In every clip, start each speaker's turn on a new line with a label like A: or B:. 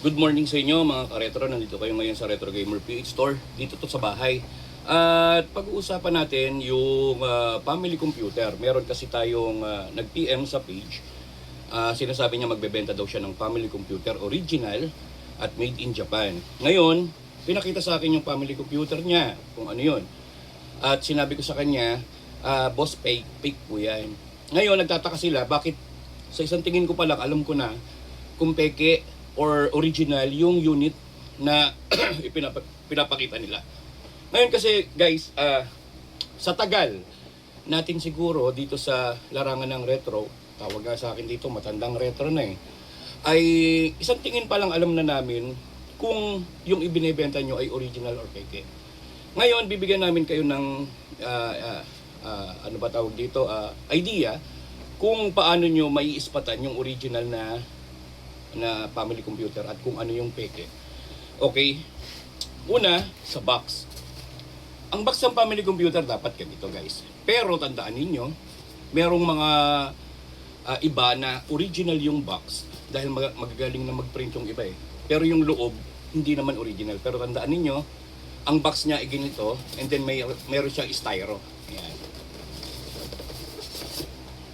A: Good morning sa inyo mga ka-retro. Nandito kayo ngayon sa Retro Gamer PH Store. Dito to sa bahay. At pag-uusapan natin yung family computer. Meron kasi tayong nag-PM sa page. Sinasabi niya magbebenta daw siya ng family computer original at made in Japan. Ngayon, pinakita sa akin yung family computer niya, kung ano yun. At sinabi ko sa kanya, boss, fake po yan. Ngayon, nagtataka sila, bakit sa isang tingin ko pa lang, alam ko na kung peke or original yung unit na pinapakita nila. Ngayon kasi guys, sa tagal natin siguro dito sa larangan ng retro, tawag nga sa akin dito, matandang retro na ay isang tingin pa lang alam na namin kung yung ibinebenta nyo ay original or peke. Ngayon, bibigyan namin kayo ng ano ba tawag dito, idea kung paano nyo maiispatan yung original na family computer at kung ano yung peke. Okay? Una, sa box. Ang box ng family computer dapat ganito guys. Pero tandaan ninyo, merong mga iba na original yung box dahil magagaling na mag-print yung iba Pero yung loob, hindi naman original. Pero tandaan ninyo, ang box niya ay ganito and then meron siyang styro. Yan.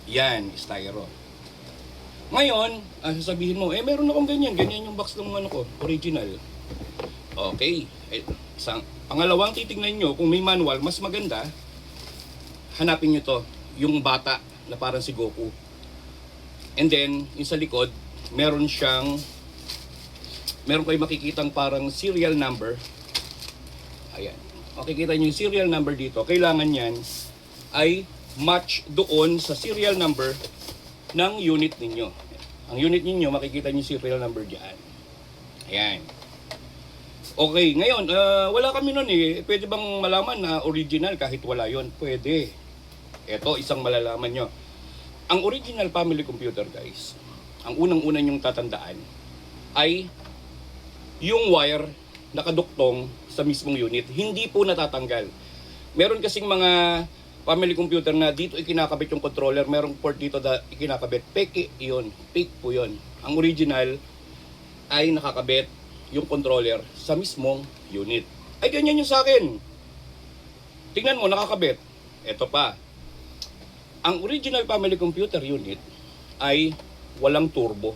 A: Yan, styro. Ngayon, sasabihin mo, meron akong ganyan yung box ng ano ko, original. Okay. Pangalawang titignan nyo, kung may manual, mas maganda, hanapin nyo to, yung bata na parang si Goku. And then, yung sa likod, meron kayo makikitang parang serial number. Ayan. Makikita nyo yung serial number dito. Kailangan yan ay match doon sa serial number ng unit ninyo. Ang unit ninyo, makikita nyo serial number dyan. Ayan. Okay, ngayon, wala kami nun Pwede bang malaman na original kahit wala yon? Pwede. Ito, isang malalaman nyo. Ang original family computer, guys, ang unang-una nyong tatandaan ay yung wire nakaduktong sa mismong unit. Hindi po natatanggal. Meron kasing mga family computer na dito ikinakabit yung controller, merong port dito na ikinakabit. Peke yun, fake po yun. Ang original ay nakakabit yung controller sa mismong unit. Ay ganyan yung sa akin. Tingnan mo, nakakabit. Ito pa. Ang original family computer unit ay walang turbo.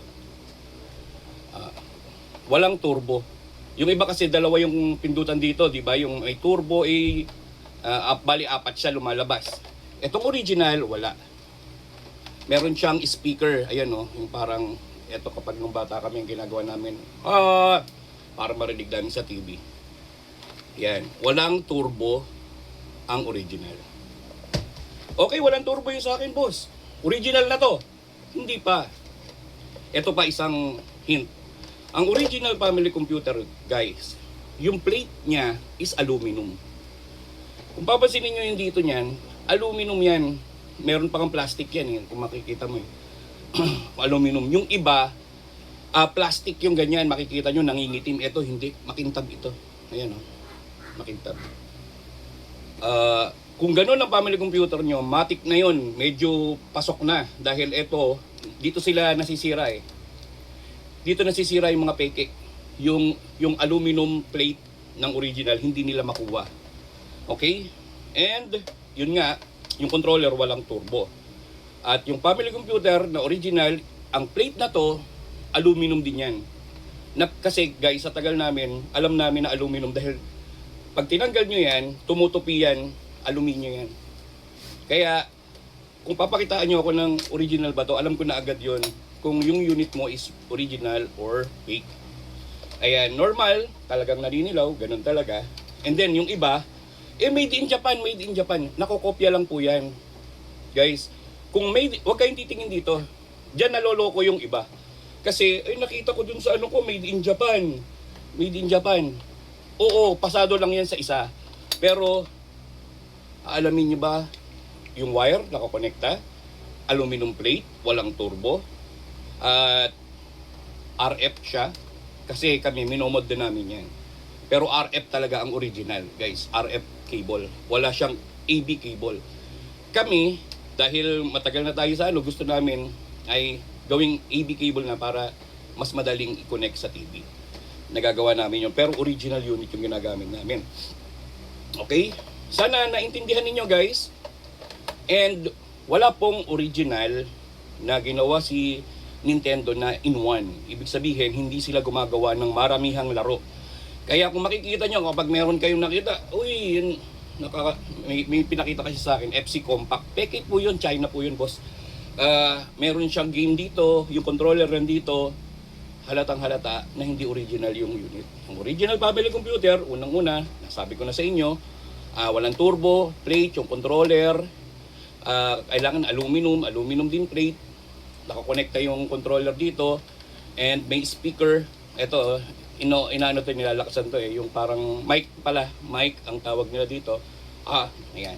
A: Walang turbo. Yung iba kasi dalawa yung pindutan dito, di ba? Yung may turbo bali apat siya lumalabas. Itong original, wala. Meron siyang speaker, ayan yung parang, eto kapag nung bata kami, yung ginagawa namin, para marinig namin sa TV. Yan, walang turbo ang original. Okay, walang turbo yung sa akin, boss. Original na to. Hindi pa. Ito pa isang hint. Ang original family computer, guys, yung plate niya is aluminum. Kung papansinin nyo yung dito niyan, aluminum yan. Meron pa kang plastic yan kung makikita mo aluminum. Yung iba, plastic yung ganyan. Makikita nyo, nangingitim. Ito, hindi. Makintab ito. Ayan makintab. Kung gano'n ang family computer nyo, matik na yun. Medyo pasok na. Dahil ito, dito sila nasisira Dito nasisira yung mga peke. Yung aluminum plate ng original, hindi nila makuha. Okay? And, yun nga, yung controller walang turbo. At yung family computer na original, ang plate na to, aluminum din yan. Kasi guys, sa tagal namin, alam namin na aluminum dahil pag tinanggal nyo yan, tumutupi yan, aluminum yan. Kaya, kung papakitaan nyo ako ng original ba to, alam ko na agad yon kung yung unit mo is original or fake. Ayan, normal, talagang naninilaw, ganun talaga. And then, yung iba, made in Japan, made in Japan. Nakokopya lang po yan. Guys, kung huwag kayong titingin dito. Diyan naloloko yung iba. Kasi, nakita ko dun sa made in Japan. Made in Japan. Oo, pasado lang yan sa isa. Pero, alamin nyo ba, yung wire, nakakonekta, aluminum plate, walang turbo, at RF siya. Kasi kami, minomod din namin yan. Pero RF talaga ang original, guys. RF cable. Wala siyang AB cable. Kami, dahil matagal na tayo sa gusto namin ay gawing AB cable na para mas madaling i-connect sa TV. nagagawa namin yun. Pero original unit yung ginagamit namin. Okay? Sana naintindihan ninyo guys. And wala pong original na ginawa si Nintendo na in one. Ibig sabihin, hindi sila gumagawa ng maramihang laro. Kaya kung makikita nyo, kapag meron kayong nakita, uy, yun, may pinakita kasi sa akin, FC Compact. Peke po yun, China po yun, boss. Meron siyang game dito, yung controller nandito, halatang halata na hindi original yung unit. Ang original family computer, unang-una, nasabi ko na sa inyo, walang turbo, plate, yung controller, kailangan aluminum din plate, nakakonekta yung controller dito, and may speaker. Ito, inaano to, nilalakasan to yung parang mic pala, mic ang tawag nila dito. Ayan.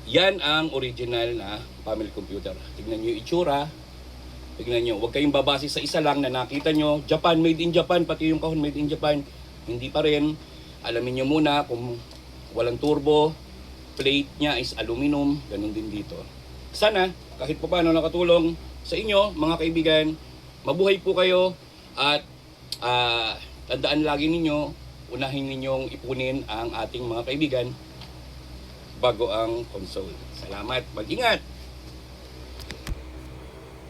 A: Yan ang original na family computer. Tignan nyo yung itsura. Tignan nyo, huwag kayong babase sa isa lang na nakita nyo. Japan, made in Japan, pati yung kahon made in Japan. Hindi pa rin. Alamin nyo muna kung walang turbo, plate niya is aluminum, ganun din dito. Sana, kahit pa paano nakatulong sa inyo, mga kaibigan, mabuhay po kayo at tandaan lagi ninyo, unahin ninyong ipunin ang ating mga kaibigan bago ang console. Salamat, mag-ingat!